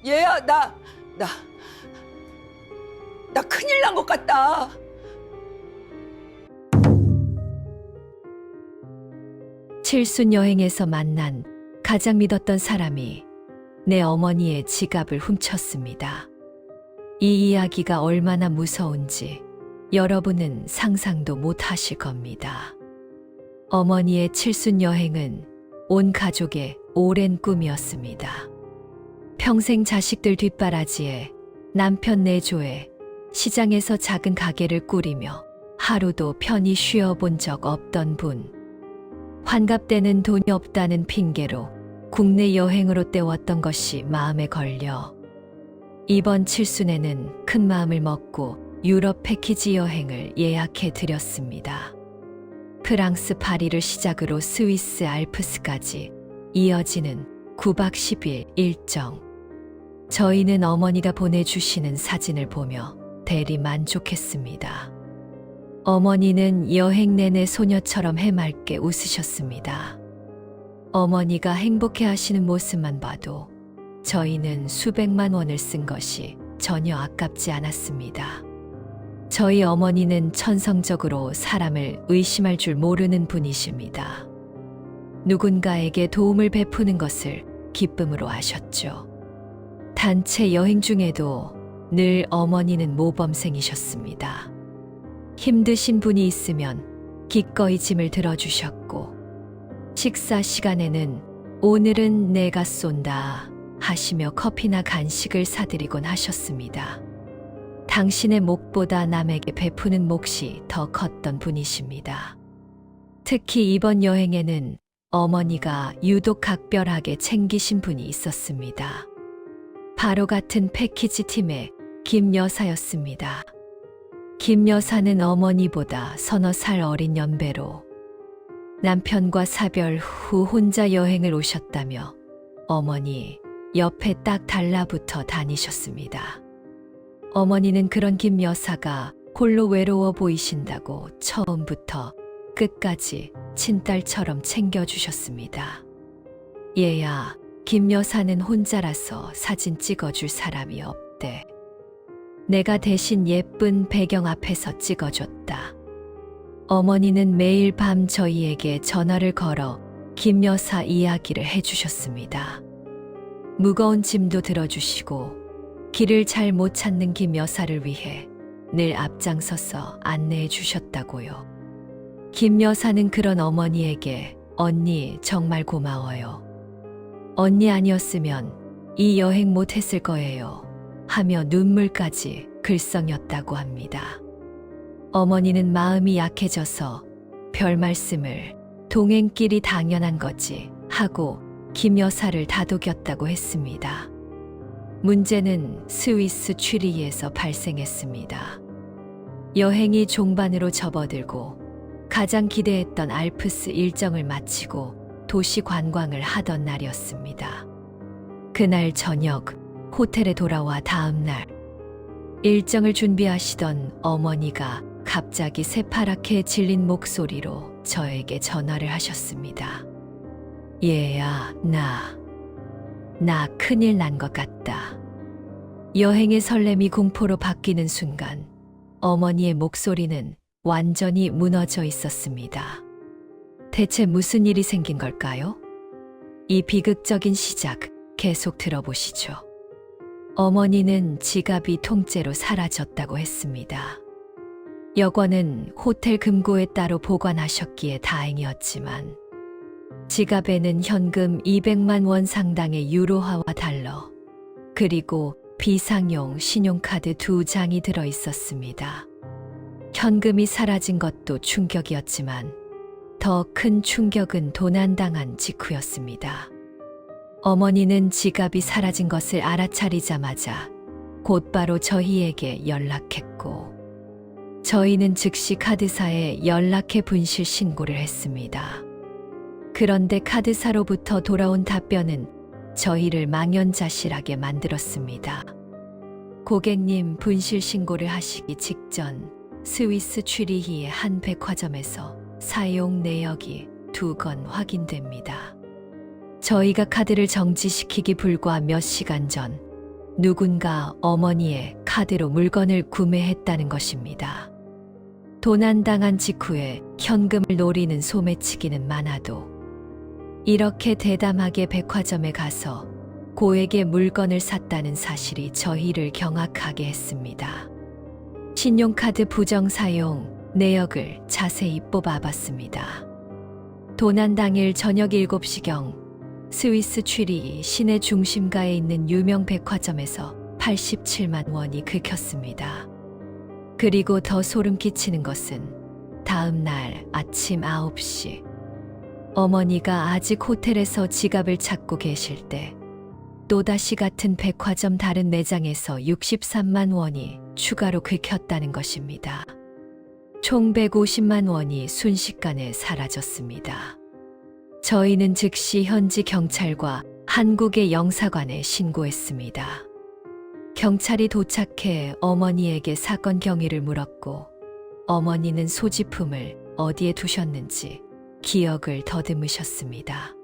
얘야, 나 큰일 난 것 같다. 칠순 여행에서 만난 가장 믿었던 사람이 내 어머니의 지갑을 훔쳤습니다. 이 이야기가 얼마나 무서운지 여러분은 상상도 못 하실 겁니다. 어머니의 칠순 여행은 온 가족의 오랜 꿈이었습니다. 평생 자식들 뒷바라지에 남편 내조에 시장에서 작은 가게를 꾸리며 하루도 편히 쉬어본 적 없던 분. 환갑 때는 돈이 없다는 핑계로 국내 여행으로 때웠던 것이 마음에 걸려 이번 칠순에는 큰 마음을 먹고 유럽 패키지 여행을 예약해 드렸습니다. 프랑스 파리를 시작으로 스위스 알프스까지 이어지는 9박 10일 일정. 저희는 어머니가 보내주시는 사진을 보며 대리 만족했습니다. 어머니는 여행 내내 소녀처럼 해맑게 웃으셨습니다. 어머니가 행복해 하시는 모습만 봐도 저희는 수백만 원을 쓴 것이 전혀 아깝지 않았습니다. 저희 어머니는 천성적으로 사람을 의심할 줄 모르는 분이십니다. 누군가에게 도움을 베푸는 것을 기쁨으로 하셨죠. 단체 여행 중에도 늘 어머니는 모범생이셨습니다. 힘드신 분이 있으면 기꺼이 짐을 들어주셨고, 식사 시간에는 오늘은 내가 쏜다 하시며 커피나 간식을 사드리곤 하셨습니다. 당신의 목보다 남에게 베푸는 몫이 더 컸던 분이십니다. 특히 이번 여행에는 어머니가 유독 각별하게 챙기신 분이 있었습니다. 바로 같은 패키지 팀의 김 여사였습니다. 김 여사는 어머니보다 서너 살 어린 연배로 남편과 사별 후 혼자 여행을 오셨다며 어머니 옆에 딱 달라붙어 다니셨습니다. 어머니는 그런 김 여사가 홀로 외로워 보이신다고 처음부터 끝까지 친딸처럼 챙겨주셨습니다. 얘야, 김 여사는 혼자라서 사진 찍어줄 사람이 없대. 내가 대신 예쁜 배경 앞에서 찍어줬다. 어머니는 매일 밤 저희에게 전화를 걸어 김 여사 이야기를 해주셨습니다. 무거운 짐도 들어주시고 길을 잘 못 찾는 김 여사를 위해 늘 앞장서서 안내해 주셨다고요. 김 여사는 그런 어머니에게 언니 정말 고마워요. 언니 아니었으면 이 여행 못 했을 거예요 하며 눈물까지 글썽였다고 합니다. 어머니는 마음이 약해져서 별 말씀을 동행길이 당연한 거지 하고 김 여사를 다독였다고 했습니다. 문제는 스위스 취리히에서 발생했습니다. 여행이 종반으로 접어들고 가장 기대했던 알프스 일정을 마치고 도시 관광을 하던 날이었습니다. 그날 저녁 호텔에 돌아와 다음 날 일정을 준비하시던 어머니가 갑자기 새파랗게 질린 목소리로 저에게 전화를 하셨습니다. 얘야, 나 큰일 난 것 같다. 여행의 설렘이 공포로 바뀌는 순간 어머니의 목소리는 완전히 무너져 있었습니다. 대체 무슨 일이 생긴 걸까요? 이 비극적인 시작 계속 들어보시죠. 어머니는 지갑이 통째로 사라졌다고 했습니다. 여권은 호텔 금고에 따로 보관하셨기에 다행이었지만 지갑에는 현금 200만 원 상당의 유로화와 달러, 그리고 비상용 신용카드 2장이 들어 있었습니다. 현금이 사라진 것도 충격이었지만 더 큰 충격은 도난당한 직후였습니다. 어머니는 지갑이 사라진 것을 알아차리자마자 곧바로 저희에게 연락했고, 저희는 즉시 카드사에 연락해 분실 신고를 했습니다. 그런데 카드사로부터 돌아온 답변은 저희를 망연자실하게 만들었습니다. 고객님, 분실 신고를 하시기 직전 스위스 취리히의 한 백화점에서 사용 내역이 2건 확인됩니다. 저희가 카드를 정지시키기 불과 몇 시간 전 누군가 어머니의 카드로 물건을 구매했다는 것입니다. 도난당한 직후에 현금을 노리는 소매치기는 많아도 이렇게 대담하게 백화점에 가서 고액의 물건을 샀다는 사실이 저희를 경악하게 했습니다. 신용카드 부정 사용 내역을 자세히 뽑아봤습니다. 도난 당일 저녁 7시경 스위스 취리히 시내 중심가에 있는 유명 백화점에서 87만 원이 긁혔습니다. 그리고 더 소름 끼치는 것은 다음 날 아침 9시 어머니가 아직 호텔에서 지갑을 찾고 계실 때 또다시 같은 백화점 다른 매장에서 63만 원이 추가로 긁혔다는 것입니다. 총 150만 원이 순식간에 사라졌습니다. 저희는 즉시 현지 경찰과 한국의 영사관에 신고했습니다. 경찰이 도착해 어머니에게 사건 경위를 물었고 어머니는 소지품을 어디에 두셨는지 기억을 더듬으셨습니다.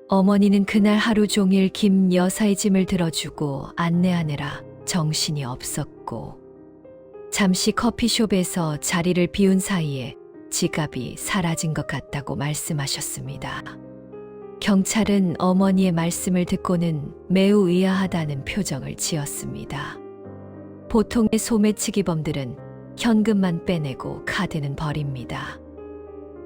어머니는 그날 하루 종일 김 여사의 짐을 들어주고 안내하느라 정신이 없었고 잠시 커피숍에서 자리를 비운 사이에 지갑이 사라진 것 같다고 말씀하셨습니다. 경찰은 어머니의 말씀을 듣고는 매우 의아하다는 표정을 지었습니다. 보통의 소매치기범들은 현금만 빼내고 카드는 버립니다.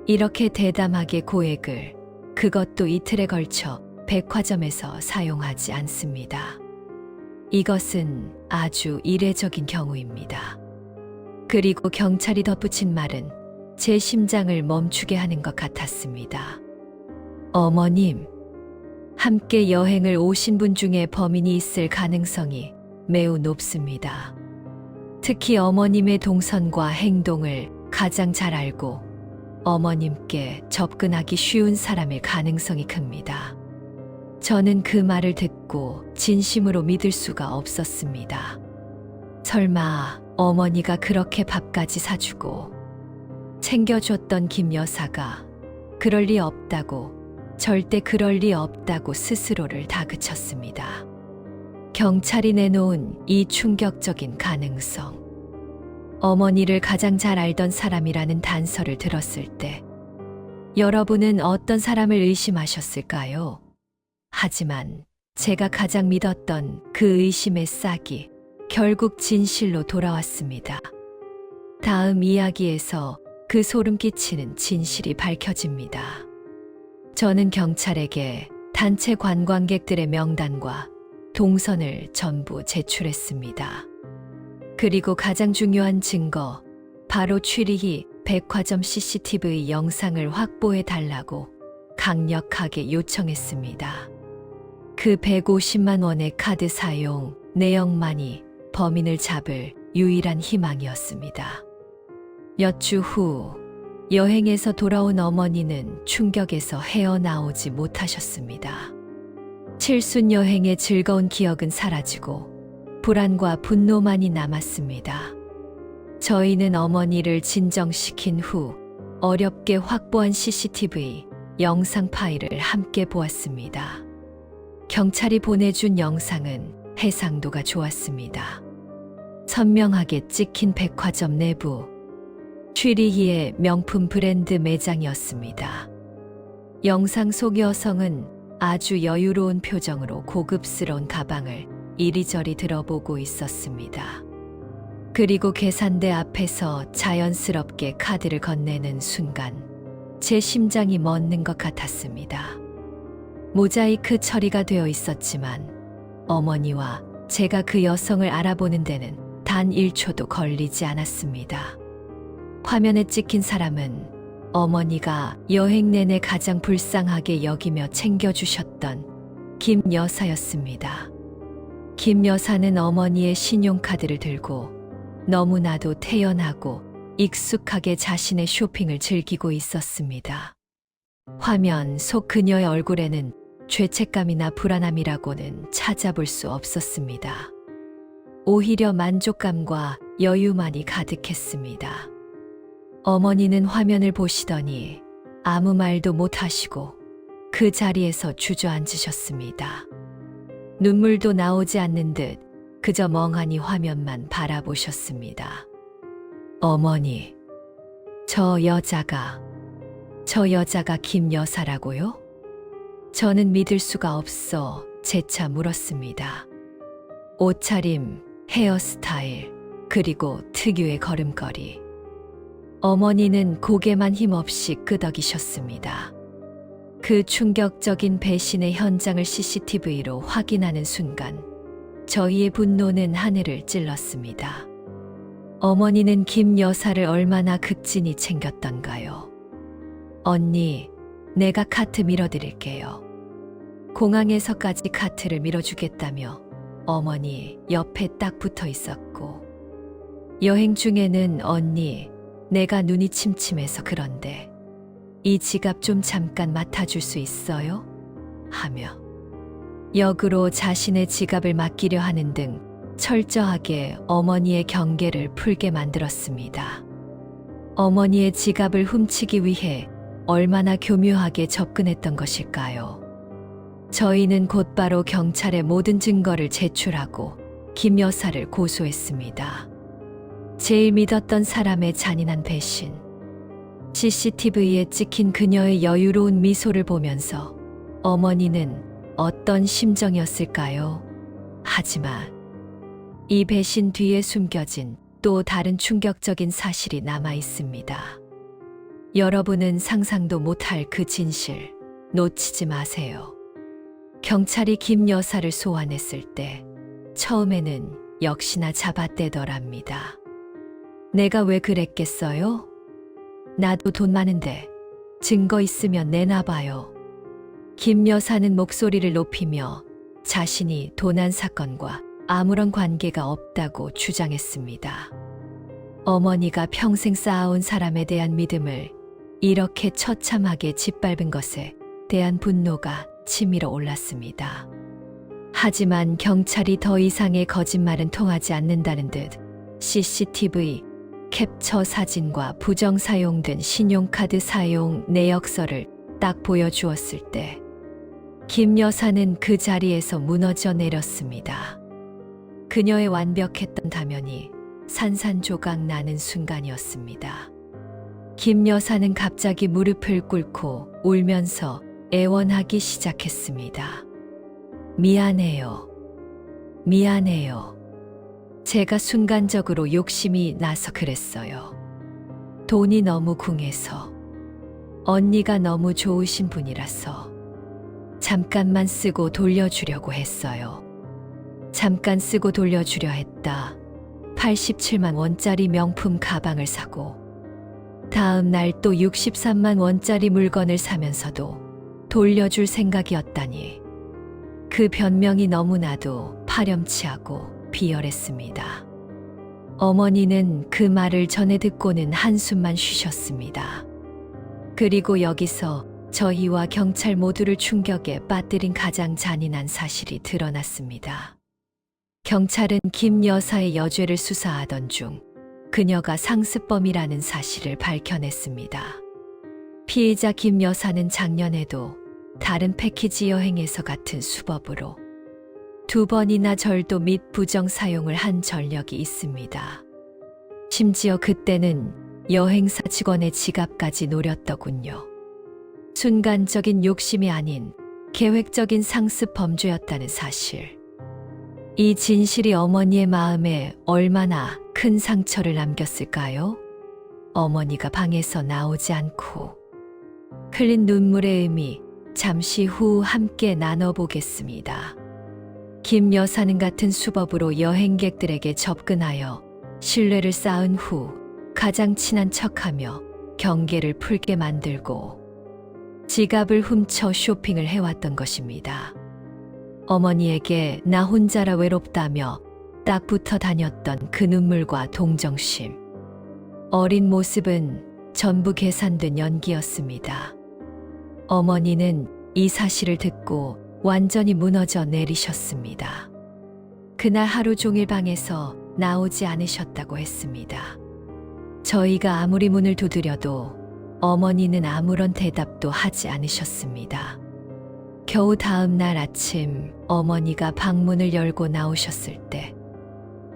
이렇게 대담하게 고액을 그것도 이틀에 걸쳐 백화점에서 사용하지 않습니다. 이것은 아주 이례적인 경우입니다. 그리고 경찰이 덧붙인 말은 제 심장을 멈추게 하는 것 같았습니다. 어머님, 함께 여행을 오신 분 중에 범인이 있을 가능성이 매우 높습니다. 특히 어머님의 동선과 행동을 가장 잘 알고 어머님께 접근하기 쉬운 사람일 가능성이 큽니다. 저는 그 말을 듣고 진심으로 믿을 수가 없었습니다. 설마 어머니가 그렇게 밥까지 사주고 챙겨줬던 김 여사가 그럴 리 없다고, 절대 그럴 리 없다고 스스로를 다그쳤습니다. 경찰이 내놓은 이 충격적인 가능성. 어머니를 가장 잘 알던 사람이라는 단서를 들었을 때 여러분은 어떤 사람을 의심하셨을까요? 하지만 제가 가장 믿었던 그 의심의 싹이 결국 진실로 돌아왔습니다. 다음 이야기에서 그 소름 끼치는 진실이 밝혀집니다. 저는 경찰에게 단체 관광객들의 명단과 동선을 전부 제출했습니다. 그리고 가장 중요한 증거, 바로 취리히 백화점 CCTV 영상을 확보해 달라고 강력하게 요청했습니다. 그 150만 원의 카드 사용 내역만이 범인을 잡을 유일한 희망이었습니다. 몇 주 후 여행에서 돌아온 어머니는 충격에서 헤어나오지 못하셨습니다. 칠순 여행의 즐거운 기억은 사라지고 불안과 분노만이 남았습니다. 저희는 어머니를 진정시킨 후 어렵게 확보한 CCTV 영상 파일을 함께 보았습니다. 경찰이 보내준 영상은 해상도가 좋았습니다. 선명하게 찍힌 백화점 내부, 취리히의 명품 브랜드 매장이었습니다. 영상 속 여성은 아주 여유로운 표정으로 고급스러운 가방을 이리저리 들어보고 있었습니다. 그리고 계산대 앞에서 자연스럽게 카드를 건네는 순간 제 심장이 멎는 것 같았습니다. 모자이크 처리가 되어 있었지만 어머니와 제가 그 여성을 알아보는 데는 단 1초도 걸리지 않았습니다. 화면에 찍힌 사람은 어머니가 여행 내내 가장 불쌍하게 여기며 챙겨주셨던 김 여사였습니다. 김 여사는 어머니의 신용카드를 들고 너무나도 태연하고 익숙하게 자신의 쇼핑을 즐기고 있었습니다. 화면 속 그녀의 얼굴에는 죄책감이나 불안함이라고는 찾아볼 수 없었습니다. 오히려 만족감과 여유만이 가득했습니다. 어머니는 화면을 보시더니 아무 말도 못하시고 그 자리에서 주저앉으셨습니다. 눈물도 나오지 않는 듯 그저 멍하니 화면만 바라보셨습니다. 어머니, 저 여자가 김 여사라고요? 저는 믿을 수가 없어 재차 물었습니다. 옷차림, 헤어스타일, 그리고 특유의 걸음걸이. 어머니는 고개만 힘없이 끄덕이셨습니다. 그 충격적인 배신의 현장을 CCTV로 확인하는 순간 저희의 분노는 하늘을 찔렀습니다. 어머니는 김 여사를 얼마나 극진히 챙겼던가요? 언니, 내가 카트 밀어드릴게요. 공항에서까지 카트를 밀어주겠다며 어머니 옆에 딱 붙어 있었고, 여행 중에는 언니, 내가 눈이 침침해서 그런데 이 지갑 좀 잠깐 맡아줄 수 있어요? 하며 역으로 자신의 지갑을 맡기려 하는 등 철저하게 어머니의 경계를 풀게 만들었습니다. 어머니의 지갑을 훔치기 위해 얼마나 교묘하게 접근했던 것일까요? 저희는 곧바로 경찰에 모든 증거를 제출하고 김 여사를 고소했습니다. 제일 믿었던 사람의 잔인한 배신. CCTV에 찍힌 그녀의 여유로운 미소를 보면서 어머니는 어떤 심정이었을까요? 하지만 이 배신 뒤에 숨겨진 또 다른 충격적인 사실이 남아 있습니다. 여러분은 상상도 못할 그 진실 놓치지 마세요. 경찰이 김 여사를 소환했을 때 처음에는 역시나 잡아떼더랍니다. 내가 왜 그랬겠어요? 나도 돈 많은데 증거 있으면 내놔봐요. 김 여사는 목소리를 높이며 자신이 도난 사건과 아무런 관계가 없다고 주장했습니다. 어머니가 평생 쌓아온 사람에 대한 믿음을 이렇게 처참하게 짓밟은 것에 대한 분노가 치밀어 올랐습니다. 하지만 경찰이 더 이상의 거짓말은 통하지 않는다는 듯 CCTV 캡처 사진과 부정 사용된 신용카드 사용 내역서를 딱 보여주었을 때 김 여사는 그 자리에서 무너져 내렸습니다. 그녀의 완벽했던 다면이 산산조각 나는 순간이었습니다. 김 여사는 갑자기 무릎을 꿇고 울면서 애원하기 시작했습니다. 미안해요. 미안해요. 제가 순간적으로 욕심이 나서 그랬어요. 돈이 너무 궁해서. 언니가 너무 좋으신 분이라서 잠깐만 쓰고 돌려주려고 했어요. 잠깐 쓰고 돌려주려 했다. 87만 원짜리 명품 가방을 사고 다음 날 또 63만 원짜리 물건을 사면서도 돌려줄 생각이었다니. 그 변명이 너무나도 파렴치하고 비열했습니다. 어머니는 그 말을 전해 듣고는 한숨만 쉬셨습니다. 그리고 여기서 저희와 경찰 모두를 충격에 빠뜨린 가장 잔인한 사실이 드러났습니다. 경찰은 김 여사의 여죄를 수사하던 중 그녀가 상습범이라는 사실을 밝혀냈습니다. 피의자 김 여사는 작년에도 다른 패키지 여행에서 같은 수법으로 2번이나 절도 및 부정 사용을 한 전력이 있습니다. 심지어 그때는 여행사 직원의 지갑까지 노렸더군요. 순간적인 욕심이 아닌 계획적인 상습 범죄였다는 사실. 이 진실이 어머니의 마음에 얼마나 큰 상처를 남겼을까요? 어머니가 방에서 나오지 않고 흘린 눈물의 의미 잠시 후 함께 나눠보겠습니다. 김 여사는 같은 수법으로 여행객들에게 접근하여 신뢰를 쌓은 후 가장 친한 척하며 경계를 풀게 만들고 지갑을 훔쳐 쇼핑을 해왔던 것입니다. 어머니에게 나 혼자라 외롭다며 딱 붙어 다녔던 그 눈물과 동정심. 어린 모습은 전부 계산된 연기였습니다. 어머니는 이 사실을 듣고 완전히 무너져 내리셨습니다. 그날 하루 종일 방에서 나오지 않으셨다고 했습니다. 저희가 아무리 문을 두드려도 어머니는 아무런 대답도 하지 않으셨습니다. 겨우 다음 날 아침 어머니가 방문을 열고 나오셨을 때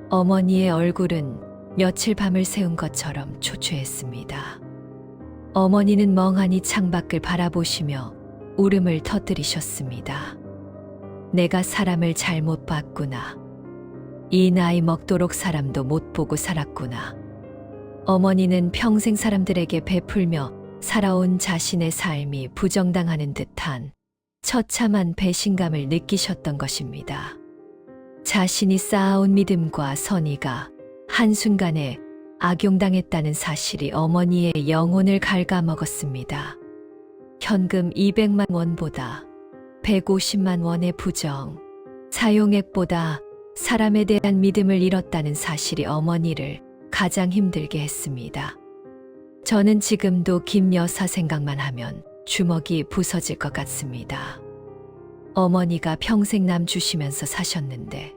어머니의 얼굴은 며칠 밤을 새운 것처럼 초췌했습니다. 어머니는 멍하니 창밖을 바라보시며 울음을 터뜨리셨습니다. 내가 사람을 잘못 봤구나. 이 나이 먹도록 사람도 못 보고 살았구나. 어머니는 평생 사람들에게 베풀며 살아온 자신의 삶이 부정당하는 듯한 처참한 배신감을 느끼셨던 것입니다. 자신이 쌓아온 믿음과 선의가 한순간에 악용당했다는 사실이 어머니의 영혼을 갉아먹었습니다. 현금 200만 원보다 150만 원의 부정, 사용액보다 사람에 대한 믿음을 잃었다는 사실이 어머니를 가장 힘들게 했습니다. 저는 지금도 김 여사 생각만 하면 주먹이 부서질 것 같습니다. 어머니가 평생 남 주시면서 사셨는데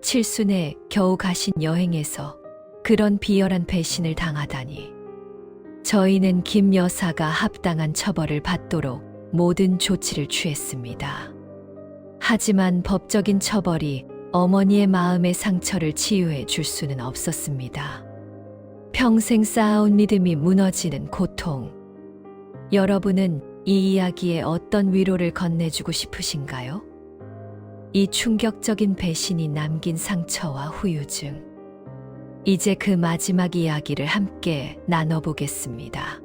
칠순에 겨우 가신 여행에서 그런 비열한 배신을 당하다니. 저희는 김 여사가 합당한 처벌을 받도록 모든 조치를 취했습니다. 하지만 법적인 처벌이 어머니의 마음의 상처를 치유해 줄 수는 없었습니다. 평생 쌓아온 믿음이 무너지는 고통. 여러분은 이 이야기에 어떤 위로를 건네주고 싶으신가요? 이 충격적인 배신이 남긴 상처와 후유증. 이제 그 마지막 이야기를 함께 나눠보겠습니다.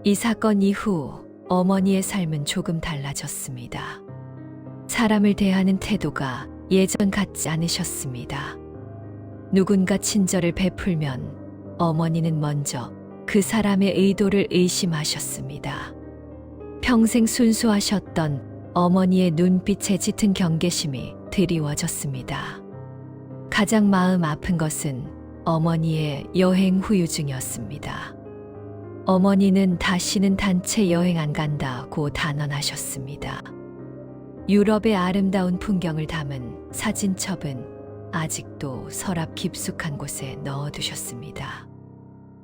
이 사건 이후 어머니의 삶은 조금 달라졌습니다. 사람을 대하는 태도가 예전 같지 않으셨습니다. 누군가 친절을 베풀면 어머니는 먼저 그 사람의 의도를 의심하셨습니다. 평생 순수하셨던 어머니의 눈빛에 짙은 경계심이 드리워졌습니다. 가장 마음 아픈 것은 어머니의 여행 후유증이었습니다. 어머니는 다시는 단체 여행 안 간다고 단언하셨습니다. 유럽의 아름다운 풍경을 담은 사진첩은 아직도 서랍 깊숙한 곳에 넣어두셨습니다.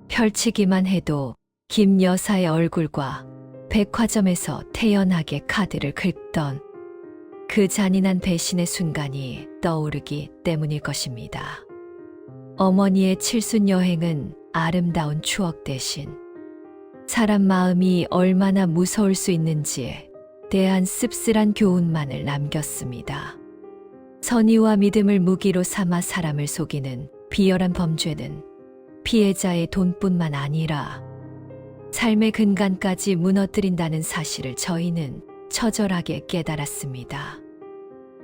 펼치기만 해도 김 여사의 얼굴과 백화점에서 태연하게 카드를 긁던 그 잔인한 배신의 순간이 떠오르기 때문일 것입니다. 어머니의 칠순 여행은 아름다운 추억 대신 사람 마음이 얼마나 무서울 수 있는지에 대한 씁쓸한 교훈만을 남겼습니다. 선의와 믿음을 무기로 삼아 사람을 속이는 비열한 범죄는 피해자의 돈뿐만 아니라 삶의 근간까지 무너뜨린다는 사실을 저희는 처절하게 깨달았습니다.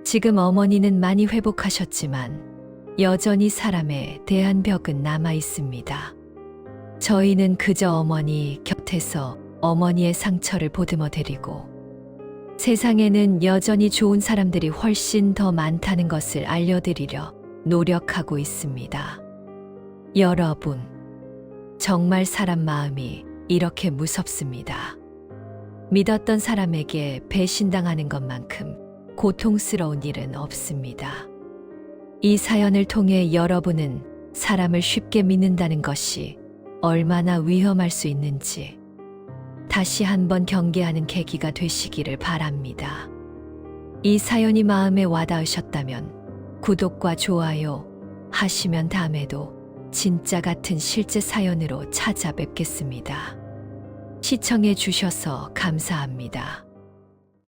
지금 어머니는 많이 회복하셨지만 여전히 사람에 대한 벽은 남아 있습니다. 저희는 그저 어머니 곁에서 어머니의 상처를 보듬어 드리고 세상에는 여전히 좋은 사람들이 훨씬 더 많다는 것을 알려드리려 노력하고 있습니다. 여러분, 정말 사람 마음이 이렇게 무섭습니다. 믿었던 사람에게 배신당하는 것만큼 고통스러운 일은 없습니다. 이 사연을 통해 여러분은 사람을 쉽게 믿는다는 것이 얼마나 위험할 수 있는지 다시 한번 경계하는 계기가 되시기를 바랍니다. 이 사연이 마음에 와닿으셨다면 구독과 좋아요 하시면 다음에도 진짜 같은 실제 사연으로 찾아뵙겠습니다. 시청해 주셔서 감사합니다.